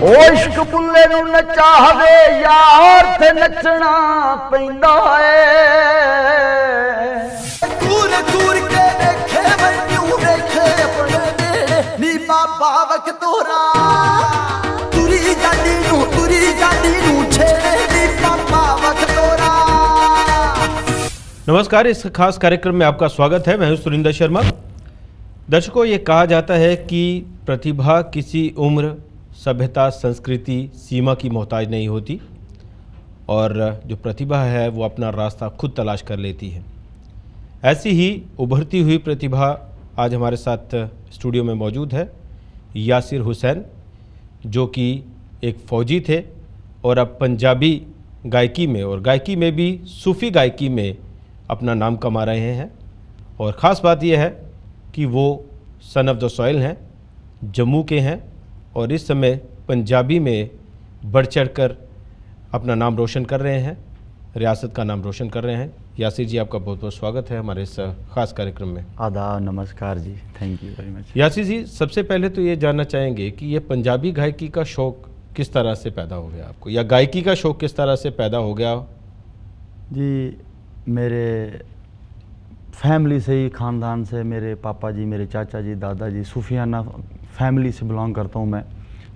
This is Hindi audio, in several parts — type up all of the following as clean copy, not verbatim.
ओ इश्क बुल्ले नू नचावे यार ते नचना पैंदा है। दूर दूर के देखे मैनू देखे अपने नेड़े नी बाबा वक तोरा तुरी जाडी नू छेड़े नी बाबा वक तोरा। नमस्कार, इस खास कार्यक्रम में आपका स्वागत है। मैं हूं सुरिंदर शर्मा। दर्शकों, ये कहा जाता है कि प्रतिभा किसी उम्र, सभ्यता, संस्कृति, सीमा की मोहताज नहीं होती और जो प्रतिभा है वो अपना रास्ता खुद तलाश कर लेती है। ऐसी ही उभरती हुई प्रतिभा आज हमारे साथ स्टूडियो में मौजूद है। यासिर हुसैन, जो कि एक फ़ौजी थे और अब पंजाबी गायकी में और गायकी में भी सूफ़ी गायकी में अपना नाम कमा रहे हैं। और ख़ास बात यह है कि वो सन ऑफ द सॉइल हैं, जम्मू के हैं और इस समय पंजाबी में बढ़ चढ़ कर अपना नाम रोशन कर रहे हैं, रियासत का नाम रोशन कर रहे हैं। यासिर जी, आपका बहुत बहुत स्वागत है हमारे इस ख़ास कार्यक्रम में। आदाब, नमस्कार जी, thank you very much. Yasir ji, सबसे पहले तो ये जानना चाहेंगे कि ये पंजाबी गायकी का शौक़ किस तरह से पैदा हो गया आपको, या गायकी का शौक़ किस तरह से पैदा हो गया? जी, मेरे फैमिली से ही, ख़ानदान से, मेरे पापा जी, मेरे चाचा जी, दादाजी, सूफियाना फैमिली से बिलोंग करता हूँ मैं।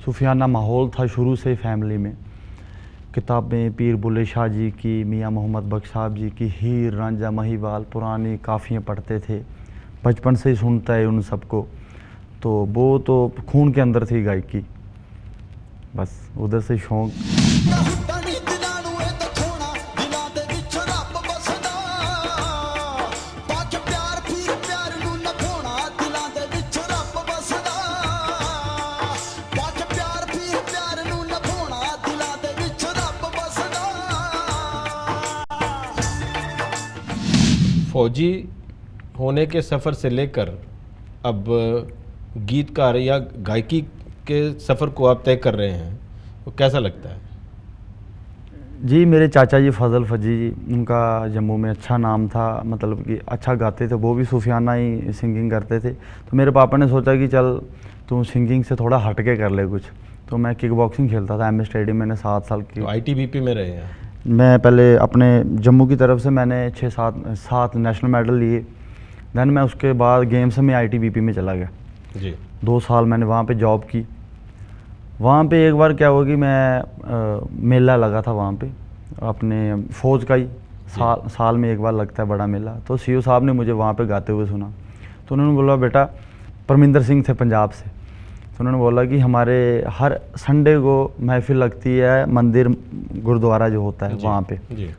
सूफियाना माहौल था शुरू से ही फैमिली में। किताबें पीर बुल्ले शाह जी की, मियाँ मोहम्मद बख्श साहब जी की, हीर रांझा महिवाल, पुरानी काफ़ियाँ पढ़ते थे। बचपन से ही सुनता है उन सबको, तो वो तो खून के अंदर थी गायकी, बस उधर से शौक़। फौजी होने के सफ़र से लेकर अब गीतकार या गायकी के सफ़र को आप तय कर रहे हैं, तो कैसा लगता है? जी, मेरे चाचा जी फजल फजी जी, उनका जम्मू में अच्छा नाम था, मतलब कि अच्छा गाते थे, वो भी सूफियाना ही सिंगिंग करते थे। तो मेरे पापा ने सोचा कि चल तू सिंगिंग से थोड़ा हट के कर ले कुछ। तो मैं किक बॉक्सिंग खेलता था एमए स्टेडियम, मैंने 7 साल की। तो आईटीबीपी में रहे हैं? मैं पहले अपने जम्मू की तरफ से मैंने 6-7 नेशनल मेडल लिए। दैन मैं उसके बाद गेम्स में आईटीबीपी में चला गया जी। 2 साल मैंने वहाँ पे जॉब की। वहाँ पे एक बार क्या हुआ कि मैं मेला लगा था वहाँ पे अपने फ़ौज का ही, साल में एक बार लगता है बड़ा मेला। तो सीओ साहब ने मुझे वहाँ पे गाते हुए सुना, तो उन्होंने बोला, बेटा, परमिंदर सिंह थे पंजाब से, तो उन्होंने बोला कि हमारे हर संडे को महफिल लगती है मंदिर गुरुद्वारा जो होता है वहाँ पे।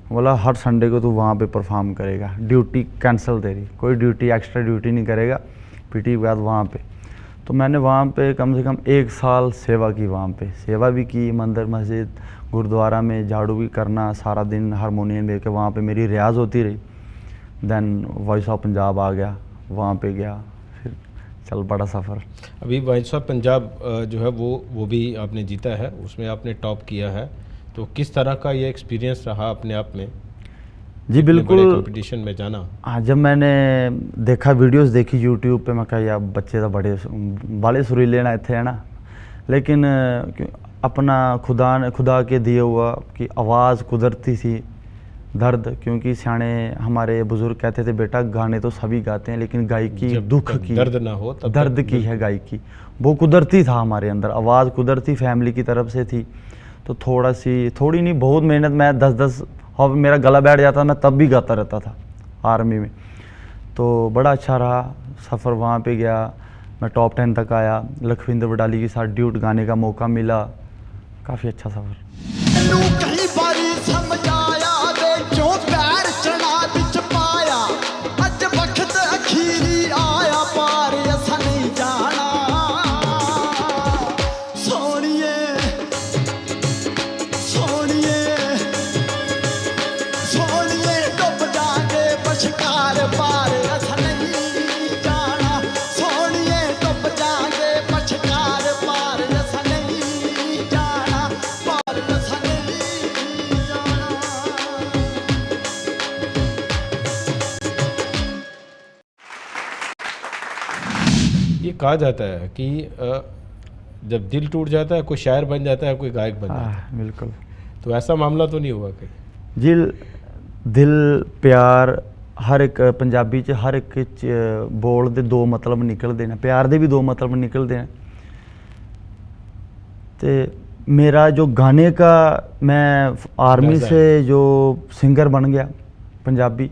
बोला हर संडे को तू वहाँ पे परफॉर्म करेगा, ड्यूटी कैंसिल तेरी, कोई ड्यूटी एक्स्ट्रा ड्यूटी नहीं करेगा पीटी के बाद वहाँ पे। तो मैंने वहाँ पे कम से कम 1 साल सेवा की, वहाँ पे सेवा भी की, मंदिर मस्जिद गुरुद्वारा में झाड़ू भी करना, सारा दिन हारमोनियम लेके वहाँ पे मेरी रियाज़ होती रही। देन वॉइस ऑफ पंजाब आ गया, वहाँ पे गया, फिर चल पड़ा सफ़र। अभी वॉइस ऑफ पंजाब जो है वो भी आपने जीता है, उसमें आपने टॉप किया है, तो किस तरह का ये एक्सपीरियंस रहा अपने आप में? जी बिल्कुल, कंपटीशन में जाना। हाँ, जब मैंने देखा, वीडियोस देखी यूट्यूब पे, मैं कहा यार बच्चे तो बड़े सुरीले ना थे, है ना। लेकिन अपना खुदा के दिए हुआ कि आवाज़ कुदरती थी, दर्द, क्योंकि सियाने हमारे बुजुर्ग कहते थे, बेटा गाने तो सभी गाते हैं लेकिन गायकी दुख की, दर्द ना हो तब दर्द की है गायकी। वो कुदरती था हमारे अंदर, आवाज़ कुदरती फैमिली की तरफ से थी। तो थोड़ी नहीं, बहुत मेहनत, मैं 10-10 और मेरा गला बैठ जाता, मैं तब भी गाता रहता था आर्मी में। तो बड़ा अच्छा रहा सफ़र, वहाँ पे गया, मैं टॉप 10 तक आया, लखविंदर वडाली के साथ ड्यूट गाने का मौका मिला, काफ़ी अच्छा सफ़र। ये कहा जाता है कि जब दिल टूट जाता है कोई शायर बन जाता है, कोई गायक बन जाता है। बिल्कुल तो ऐसा मामला तो नहीं हुआ कहीं? जी, दिल प्यार हर एक पंजाबी च हर एक बोल दे दो मतलब निकलते हैं, प्यार दे भी दो मतलब निकलते हैं। तो मेरा जो गाने का, मैं आर्मी से जो सिंगर बन गया पंजाबी,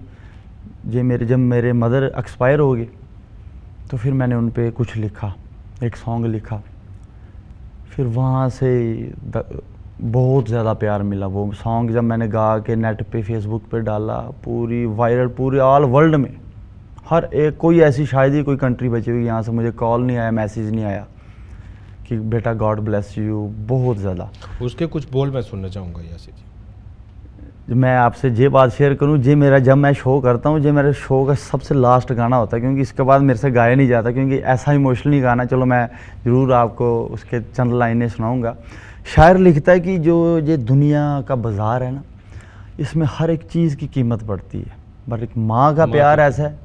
जब मेरे मदर एक्सपायर हो गए तो फिर मैंने उन पे कुछ लिखा, एक सॉन्ग लिखा। फिर वहाँ से बहुत ज़्यादा प्यार मिला। वो सॉन्ग जब मैंने गा के नेट पे फेसबुक पे डाला, पूरी वायरल, पूरे ऑल वर्ल्ड में हर एक, कोई ऐसी शायद ही कोई कंट्री बची हुई यहाँ से मुझे कॉल नहीं आया, मैसेज नहीं आया कि बेटा गॉड ब्लेस यू। बहुत ज़्यादा उसके कुछ बोल मैं सुनना चाहूँगा यासिर जी। मैं आपसे ये बात शेयर करूँ, जे मेरा जब मैं शो करता हूँ, जे मेरे शो का सबसे लास्ट गाना होता है, क्योंकि इसके बाद मेरे से गाया नहीं जाता, क्योंकि ऐसा इमोशनली गाना। चलो मैं ज़रूर आपको उसके चंद लाइनें सुनाऊँगा। शायर लिखता है कि जो ये दुनिया का बाज़ार है ना, इसमें हर एक चीज़ की कीमत बढ़ती है, बट एक माँ का प्यार ऐसा है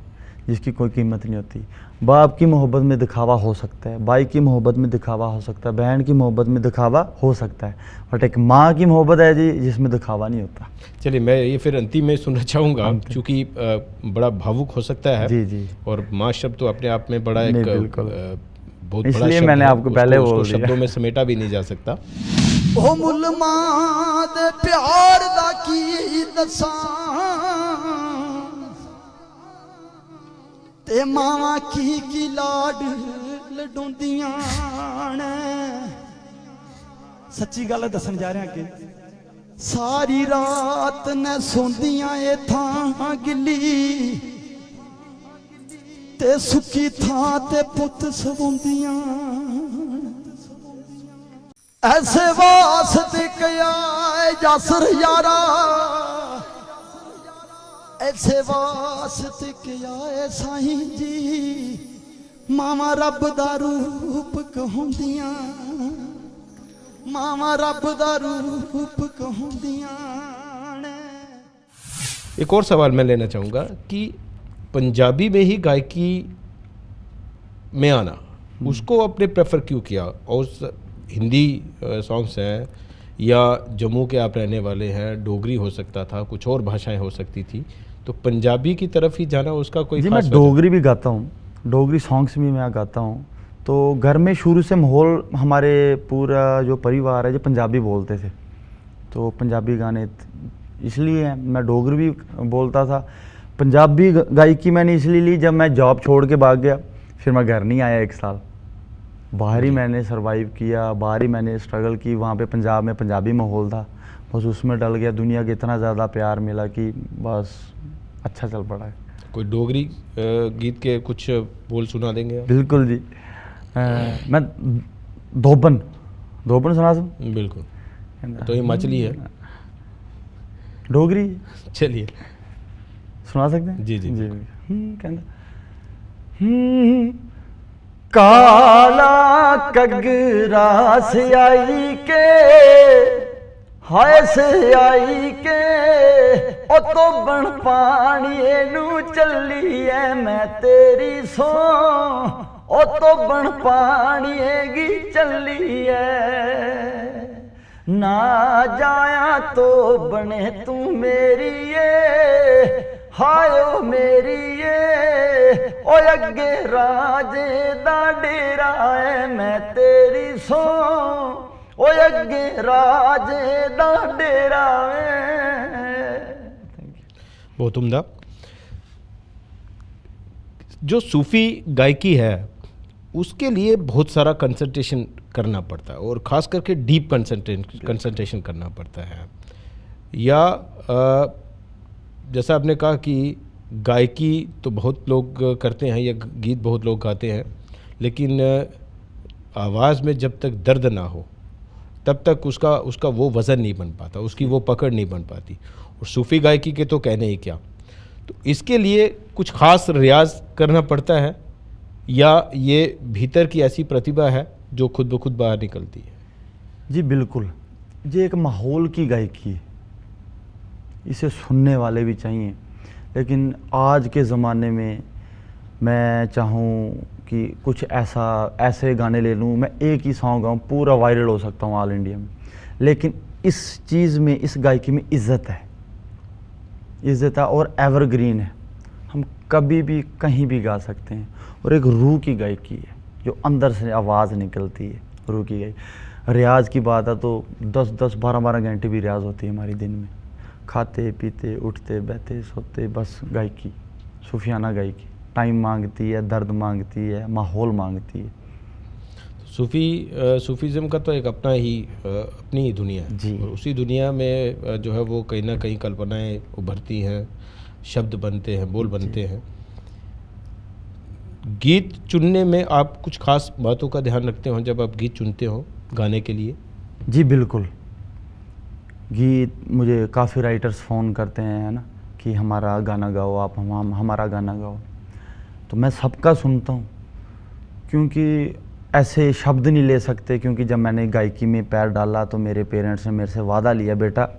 जिसकी कोई कीमत नहीं होती। बाप की मोहब्बत में दिखावा हो सकता है, भाई की मोहब्बत में दिखावा हो सकता है, बहन की मोहब्बत में दिखावा हो सकता है, बट एक माँ की मोहब्बत है जी जिसमें दिखावा नहीं होता। चलिए, मैं ये फिर अंतिम में सुनना चाहूँगा, क्योंकि बड़ा भावुक हो सकता है। जी जी। और माँ शब्द तो अपने आप में बड़ा एक बहुत बड़ा इसलिए शब्द मैंने है, आपको पहले बोल दिया। शब्दों में समेटा भी नहीं जा सकता। ओ मुलमां दे प्यार दा की दसां, ते मावां की लाड लडोंदियां ने। सच्ची गल दसन जा रहा कि सारी रात ने सोंदियां ए थां गिल्ली, ते सुक्की थां ते पुत सवोंदियां। ऐसे वास्ते कया जासर यारा, ऐसे वास्ते कया साईं जी, मामा रब दा रूप कहंदियां, मामा रब दा रूप कहंदियां ने। एक और सवाल मैं लेना चाहूँगा कि पंजाबी में ही गायकी में आना, उसको आपने प्रेफर क्यों किया? और हिंदी सॉन्ग्स हैं या जम्मू के आप रहने वाले हैं, डोगरी हो सकता था, कुछ और भाषाएं हो सकती थी, तो पंजाबी की तरफ ही जाना उसका कोई जी? खास मैं डोगरी भी गाता हूँ, डोगरी सॉन्ग्स भी मैं गाता हूँ। तो घर में शुरू से माहौल, हमारे पूरा जो परिवार है जो पंजाबी बोलते थे, तो पंजाबी गाने इसलिए मैं डोगरी भी बोलता था। पंजाबी गायकी मैंने इसलिए ली, जब मैं जॉब छोड़ के भाग गया, फिर मैं घर नहीं आया 1 साल, बाहर ही मैंने सरवाइव किया, बाहर ही मैंने स्ट्रगल की। वहाँ पे पंजाब में पंजाबी माहौल था, बस उसमें डल गया। दुनिया के इतना ज़्यादा प्यार मिला कि बस अच्छा चल पड़ा है। कोई डोगरी गीत के कुछ बोल सुना देंगे आप? बिल्कुल जी। मैं धोबन सुना दूं? बिल्कुल, तो हिमाचली है डोगरी। चलिए सुना सकते हैं? जी जी जी। कहना काला कगरा से आई के, हाय से आई के, ओ तो बन पानी नू चली है मैं तेरी सो, ओ तो बन पानी गी चली है। ना जाया तो बने तू मेरी ये, हाय ओ मेरी ये, ओ अगे राजे दा डेरा है मैं तेरी सो, ओ अगे राजे दा डेरा है। बहुत उम्दा। जो सूफी गायकी है उसके लिए बहुत सारा कंसंट्रेशन करना पड़ता है, और ख़ास करके डीप कंसंट्रेशन करना पड़ता है। या जैसा आपने कहा कि गायकी तो बहुत लोग करते हैं या गीत बहुत लोग गाते हैं, लेकिन आवाज़ में जब तक दर्द ना हो तब तक उसका वो वज़न नहीं बन पाता, उसकी वो पकड़ नहीं बन पाती। और सूफ़ी गायकी के तो कहने ही क्या। तो इसके लिए कुछ ख़ास रियाज करना पड़ता है, या ये भीतर की ऐसी प्रतिभा है जो खुद ब खुद बाहर निकलती है? जी बिल्कुल, ये एक माहौल की गायकी है, इसे सुनने वाले भी चाहिए। लेकिन आज के ज़माने में मैं चाहूँ कि कुछ ऐसे गाने ले लूँ, मैं एक ही सॉन्ग गाऊँ, पूरा वायरल हो सकता हूँ ऑल इंडिया में। लेकिन इस चीज़ में, इस गायकी में इज़्ज़त है और एवरग्रीन है। हम कभी भी कहीं भी गा सकते हैं और एक रूह की गायकी है, जो अंदर से आवाज़ निकलती है, रूह की गायकी। रियाज की बात है तो 10-10, 12-12 घंटे भी रियाज होती है हमारी दिन में, खाते पीते उठते बैठे सोते, बस गायकी, सूफियाना गायकी। टाइम मांगती है, दर्द मांगती है, माहौल मांगती है। सूफीज़म का तो एक अपनी ही दुनिया है जी। और उसी दुनिया में जो है वो कहीं ना कहीं कल्पनाएं उभरती हैं, शब्द बनते हैं, बोल बनते हैं। गीत चुनने में आप कुछ खास बातों का ध्यान रखते हो जब आप गीत चुनते हो गाने के लिए? जी बिल्कुल। गीत मुझे काफ़ी राइटर्स फ़ोन करते हैं ना कि हमारा गाना गाओ आप, हमारा गाना गाओ, तो मैं सबका सुनता हूँ, क्योंकि ऐसे शब्द नहीं ले सकते। क्योंकि जब मैंने गायकी में पैर डाला तो मेरे पेरेंट्स ने मेरे से वादा लिया, बेटा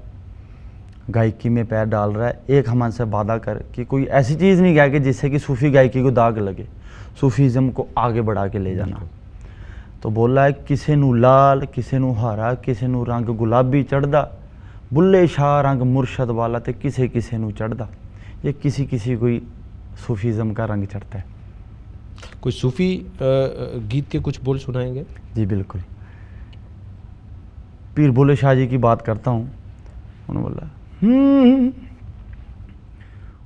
गायकी में पैर डाल रहा है, एक हमसे वादा कर कि कोई ऐसी चीज़ नहीं गाएगी जिससे कि सूफ़ी गायकी को दाग लगे, सूफीज़म को आगे बढ़ा के ले जाना। तो बोला है किसे नू लाल, किसे नू हरा, किसे नू रंग गुलाबी चढ़दा, बुल्ले शाह रंग मुर्शद वाला ते किसे नू चढ़दा। ये किसी कोई सूफीज़म का रंग चढ़ता है। कोई सूफ़ी गीत के कुछ बोल सुनाएंगे? जी बिल्कुल। पीर बुल्ले शाह जी की बात करता हूँ। उन्होंने बोला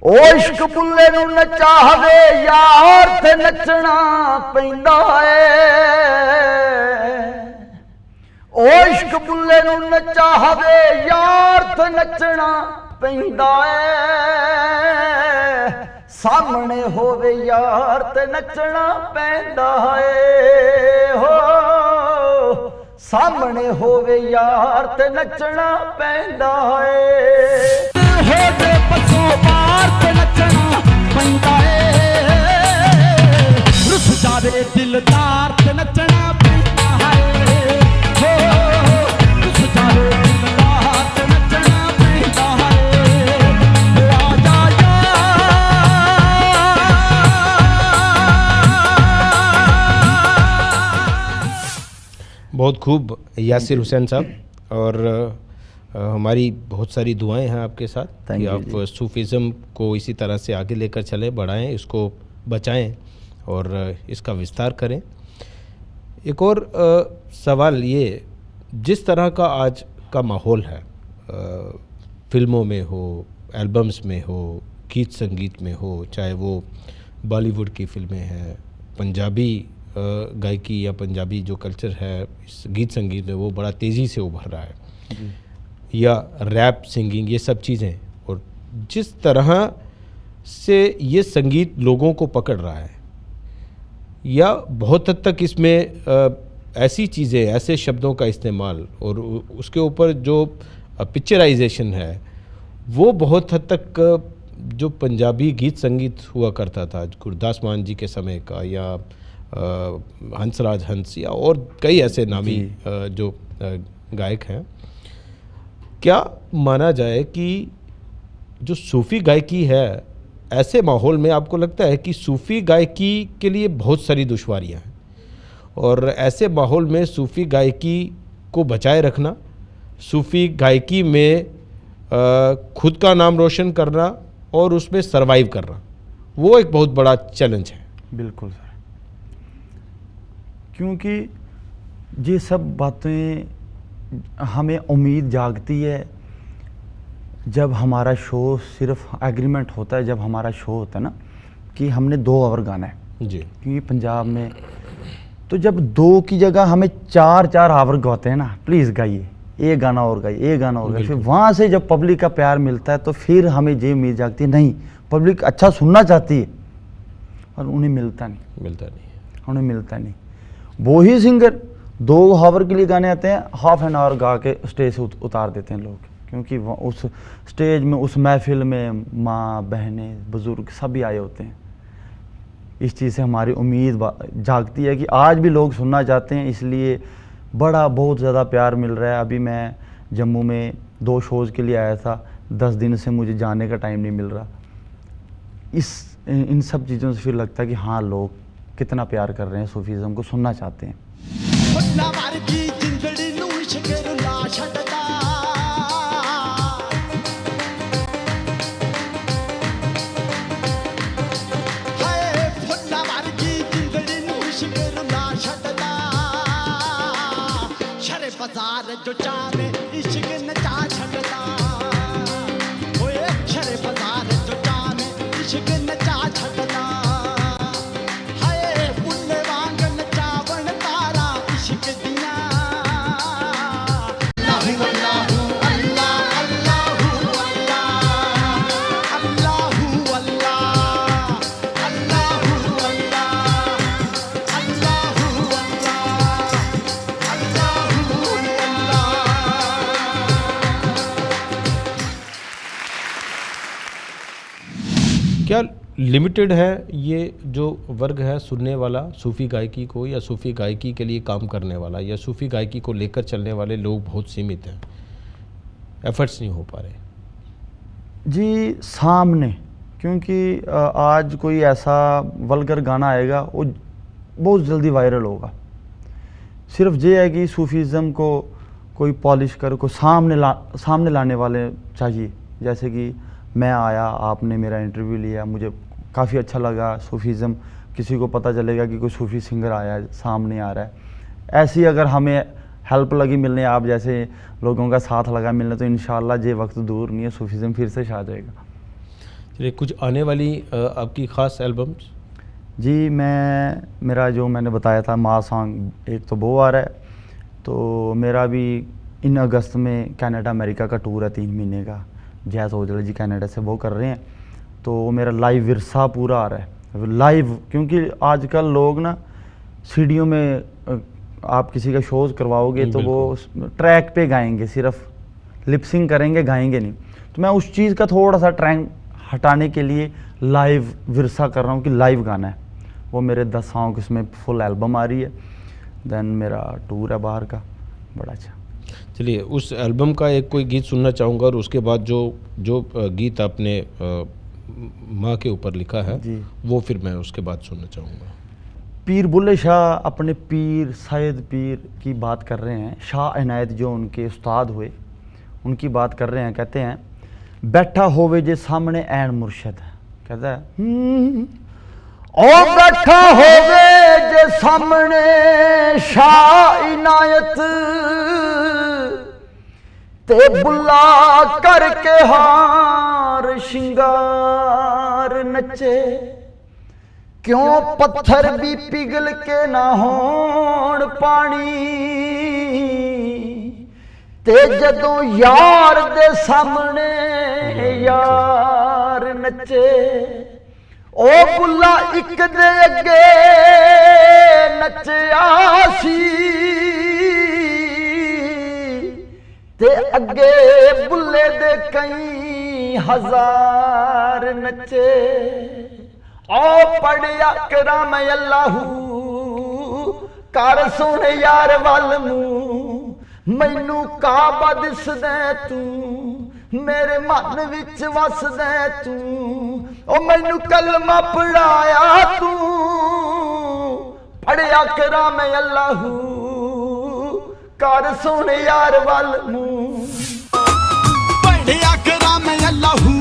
ओ इश्क बुल्ले नू नचावे यार ते नचना पैंदा है, ओ इश्क बुल्ले नू नचावे यार ते नचना पैंदा है, सामने होवे यार ते नचना पैंदा है, हो सामने होवे यार ते नचना पैंदा है, हो दे पसों पार ते नचना पैंदा है, रुस जावे दिलदार ते नचना पैंदा है, हो रुस जावे दिलदार ते नचना पैंदा है, आ जा बहुत खूब यासिर हुसैन साहब, और हमारी बहुत सारी दुआएं हैं आपके साथ कि आप सूफीज़म को इसी तरह से आगे लेकर चलें, बढ़ाएं, इसको बचाएं और इसका विस्तार करें। एक और सवाल ये, जिस तरह का आज का माहौल है, फिल्मों में हो, एल्बम्स में हो, गीत संगीत में हो, चाहे वो बॉलीवुड की फिल्में हैं, पंजाबी गायकी या पंजाबी जो कल्चर है इस गीत संगीत में वो बड़ा तेज़ी से उभर रहा है, या रैप सिंगिंग, ये सब चीज़ें, और जिस तरह से ये संगीत लोगों को पकड़ रहा है, या बहुत हद तक इसमें ऐसी चीज़ें, ऐसे शब्दों का इस्तेमाल और उसके ऊपर जो पिक्चराइजेशन है, वो बहुत हद तक जो पंजाबी गीत संगीत हुआ करता था गुरदास मान जी के समय का, या हंसराज हंस, या और कई ऐसे नामी जो गायक हैं, क्या माना जाए कि जो सूफ़ी गायकी है, ऐसे माहौल में आपको लगता है कि सूफ़ी गायकी के लिए बहुत सारी दुश्वारियां हैं, और ऐसे माहौल में सूफ़ी गायकी को बचाए रखना, सूफ़ी गायकी में खुद का नाम रोशन करना और उसमें सरवाइव करना, वो एक बहुत बड़ा चैलेंज है? बिल्कुल सर, क्योंकि ये सब बातें हमें उम्मीद जागती है जब हमारा शो, सिर्फ एग्रीमेंट होता है जब हमारा शो होता है ना कि हमने 2 आवर गाना है जी, क्योंकि पंजाब में तो जब 2 की जगह हमें 4-4 आवर गाते हैं ना, प्लीज़ गाइए, एक गाना और गाइए, एक गाना और गाइए। फिर वहाँ से जब पब्लिक का प्यार मिलता है तो फिर हमें ये उम्मीद जागती है, नहीं पब्लिक अच्छा सुनना चाहती है, और उन्हें मिलता नहीं। वो ही सिंगर 2 आवर के लिए गाने आते हैं, हाफ एन आवर गा के स्टेज से उतार देते हैं लोग, क्योंकि उस स्टेज में, उस महफिल में माँ, बहनें, बुज़ुर्ग सभी आए होते हैं। इस चीज़ से हमारी उम्मीद जागती है कि आज भी लोग सुनना चाहते हैं, इसलिए बहुत ज़्यादा प्यार मिल रहा है। अभी मैं जम्मू में 2 शोज़ के लिए आया था, 10 दिन से मुझे जाने का टाइम नहीं मिल रहा। इन सब चीज़ों से फिर लगता है कि हाँ, लोग कितना प्यार कर रहे हैं सूफीज़म को, सुनना चाहते हैं। फुल्ला वर्गी जिंदड़ी नूं इश्क रुला छड्डदा, हाय फुल्ला वर्गी जिंदड़ी नूं इश्क रुला छड्डदा, शरे बाजार जो चावे इश्क नचा छड्डदा, ओए शरे बाजार जो चावे इश्क नचा छड्डदा, हाय बुल्ले वांग नचावण तारा इश्क दिया। अल्लाहु अल्लाह अल्लाहु अल्लाह अल्लाहु अल्लाह अल्लाहु अल्लाह अल्लाहु अल्लाह अल्लाहु अल्लाह। क्या लिमिटेड है ये जो वर्ग है सुनने वाला सूफ़ी गायकी को, या सूफ़ी गायकी के लिए काम करने वाला, या सूफ़ी गायकी को लेकर चलने वाले लोग बहुत सीमित हैं, एफर्ट्स नहीं हो पा रहे? जी सामने, क्योंकि आज कोई ऐसा वल्गर गाना आएगा वो बहुत जल्दी वायरल होगा। सिर्फ ये है कि सूफीज़म को कोई पॉलिश कर को सामने लाने वाले चाहिए। जैसे कि मैं आया, आपने मेरा इंटरव्यू लिया, मुझे काफ़ी अच्छा लगा। सूफीज़म किसी को पता चलेगा कि कोई सूफ़ी सिंगर आया है, सामने आ रहा है। ऐसी अगर हमें हेल्प लगी मिलने, आप जैसे लोगों का साथ लगा मिलने, तो इंशाल्लाह ये वक्त दूर नहीं है, सूफीज़म फिर से छा जाएगा। चलिए, कुछ आने वाली आपकी ख़ास एल्बम्स? जी मेरा जो मैंने बताया था माँ सॉन्ग, एक तो वो आ रहा है, तो मेरा भी इन अगस्त में कनाडा अमेरिका का टूर है 3 महीने का। जैज़ ओजला जी कनाडा से वो कर रहे हैं, तो मेरा लाइव विरसा पूरा आ रहा है लाइव। क्योंकि आजकल लोग ना सीडियों में आप किसी का शोज़ करवाओगे तो वो ट्रैक पे गाएंगे, सिर्फ लिपसिंग करेंगे, गाएंगे नहीं। तो मैं उस चीज़ का थोड़ा सा ट्रेंड हटाने के लिए लाइव विरसा कर रहा हूँ कि लाइव गाना है। वो मेरे 10 सॉन्ग, इसमें फुल एल्बम आ रही है। देन मेरा टूर है बाहर का, बड़ा अच्छा। चलिए, उस एल्बम का एक कोई गीत सुनना चाहूँगा, और उसके बाद जो गीत आपने माँ के ऊपर लिखा है जी, वो फिर मैं उसके बाद सुनना चाहूँगा। पीर बुल्ले शाह अपने पीर सैयद पीर की बात कर रहे हैं। शाह इनायत जो उनके उस्ताद हुए, उनकी बात कर रहे हैं। कहते हैं, बैठा होवे जे सामने ऐन मुर्शद, कहता है ओ बैठा होवे जे सामने शाह इनायत, ते बुला करके हार शिंगार नचे, क्यों पत्थर भी पिघल के ना होण पानी, ते जदों यार दे सामने यार नचे, ओ बुला इक दे अगे नचया सी, ते अगे बुल्ले दे कई हजार नचे, ओ पढ़िया कराम अल्लाहू कर सुन यार वल मूं, मैनू काबा दिसदे तू, मेरे मन विच वसदे तू, ओ मैनू कलमा पढ़ाया तू, पढ़िया कराम अल्लाहू कर सुन यार वल मूं, पढ़िया कराम अल्लाहू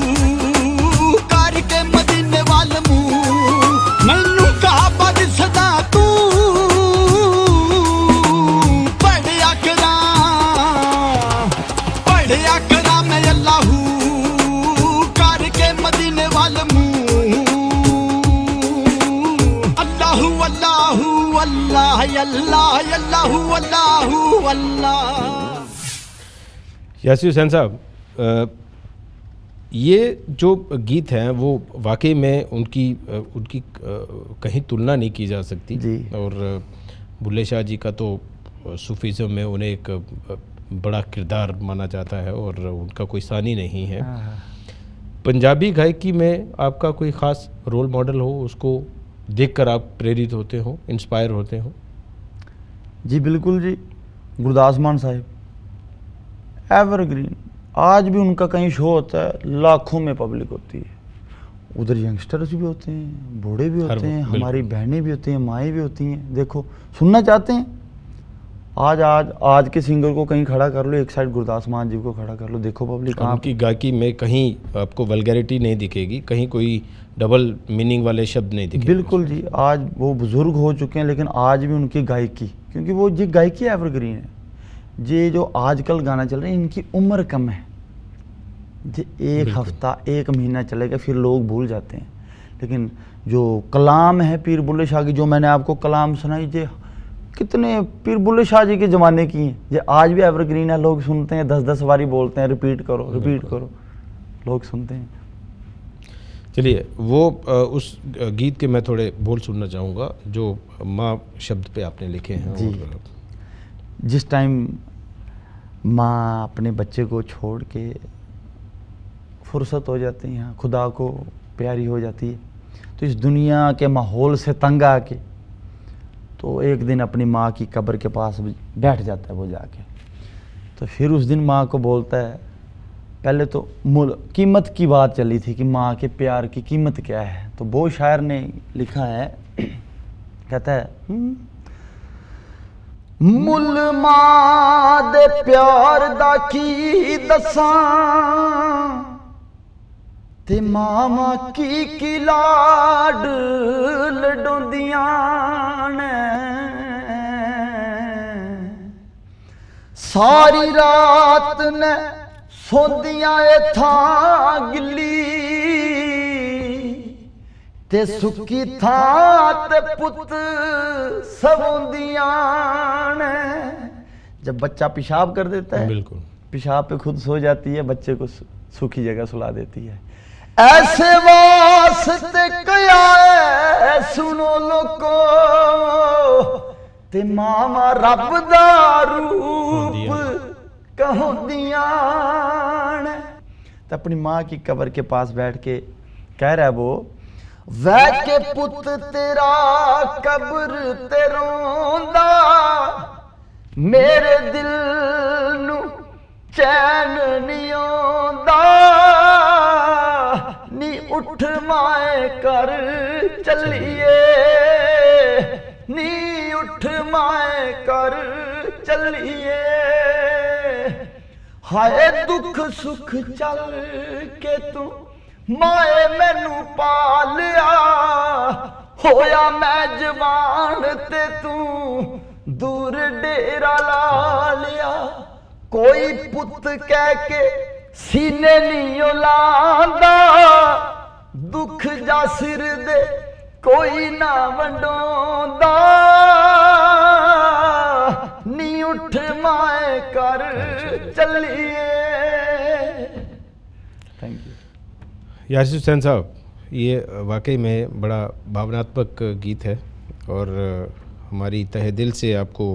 करके मदीने वाल मूं, मैनू काबा दिसदा तू, पढ़िया कराम अल्लाहू करके मदीने वाल मूं, अल्लाहू अल्लाहू अल्लाह अल्लाह अल्लाहू अल्लाहू अल्लाह। यासिर हुसैन साहब, ये जो गीत हैं वो वाकई में उनकी कहीं तुलना नहीं की जा सकती जी। और बुल्ले शाह जी का तो सूफीज़म में उन्हें एक बड़ा किरदार माना जाता है और उनका कोई सानी नहीं है। पंजाबी गायकी में आपका कोई ख़ास रोल मॉडल हो, उसको देखकर आप प्रेरित होते हो, इंस्पायर होते हो? जी बिल्कुल जी, गुरदास मान साहिब एवरग्रीन। आज भी उनका कहीं शो होता है, लाखों में पब्लिक होती है। उधर यंगस्टर्स भी होते हैं, बूढ़े भी होते हैं, हमारी बहनें भी होती हैं, माएँ भी होती हैं। देखो सुनना चाहते हैं, आज के सिंगर को कहीं खड़ा कर लो, एक साइड गुरदास मान जी को खड़ा कर लो, देखो पब्लिक उनकी गायकी में कहीं आपको वल्गैरिटी नहीं दिखेगी, कहीं कोई डबल मीनिंग वाले शब्द नहीं दिखेंगे। बिल्कुल जी, आज वो बुजुर्ग हो चुके हैं लेकिन आज भी उनकी गायकी, क्योंकि वो ये गायकी एवरग्रीन है। ये जो आजकल गाना चल रहे हैं इनकी उम्र कम है, ये एक हफ्ता एक महीना चलेगा फिर लोग भूल जाते हैं। लेकिन जो कलाम है पीर बुल्ले शाह की, जो मैंने आपको कलाम सुनाई, ये कितने पीर बुल्ले शाह जी के ज़माने की हैं, ये आज भी एवरग्रीन है। लोग सुनते हैं, 10-10 बारी बोलते हैं, रिपीट करो, लोग सुनते हैं। चलिए वो उस गीत के मैं थोड़े बोल सुनना चाहूँगा जो माँ शब्द पे आपने लिखे हैं। जी। और जिस टाइम माँ अपने बच्चे को छोड़ के फुर्सत हो जाती है, खुदा को प्यारी हो जाती है, तो इस दुनिया के माहौल से तंग आके तो एक दिन अपनी माँ की कब्र के पास बैठ जाता है वो जाके। तो फिर उस दिन माँ को बोलता है, पहले तो कीमत की बात चली थी कि माँ के प्यार की कीमत क्या है, तो वो शायर ने लिखा है, कहता है मुल माँ दे प्यार दा की दसां ते मामा की लाड लडोंदियां ने, सारी रात ने सोंदियां थां गिल्ली ते सुक्की थां ते पुत सवोंदियां ने। जब बच्चा पेशाब कर देता है, बिल्कुल पेशाब पे खुद सो जाती है, बच्चे को सूखी जगह सुला देती है। ऐसे वास्ते कया है सुनो लोको, ते मामा रब दा रूप कहंदियां ने। तो अपनी माँ की कब्र के पास बैठ के कह रहा है वो, वह के पुत तेरा कब्र ते रोंदा, मेरे दिल नू चैन नहीं आंदा, नी उठ माए कर चलिए, नी उठ माए कर चलिए, हाय दुख सुख चल के तू माए मैनू पालिया, होया मैं जवान ते तू दूर डेरा ला लिया, कोई पुत कह के सीने नहीं लांदा, दुख जा सिर दे कोई ना वंडोंदा, नी उठ माए कर चलिए। Thank you. यासिर हुसैन साहब, ये वाकई में बड़ा भावनात्मक गीत है और हमारी तहे दिल से आपको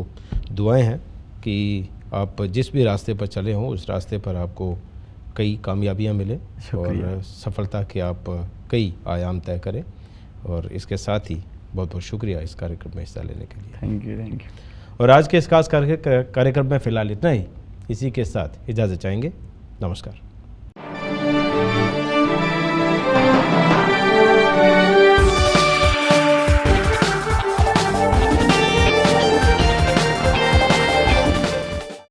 दुआएं हैं कि आप जिस भी रास्ते पर चले हों उस रास्ते पर आपको कई कामयाबियां मिलें और सफलता के आप कई आयाम तय करें। और इसके साथ ही बहुत बहुत शुक्रिया इस कार्यक्रम में हिस्सा लेने के लिए। Thank you. और आज के इस खास कार्यक्रम में फ़िलहाल इतना ही। इसी के साथ इजाज़त चाहेंगे। नमस्कार।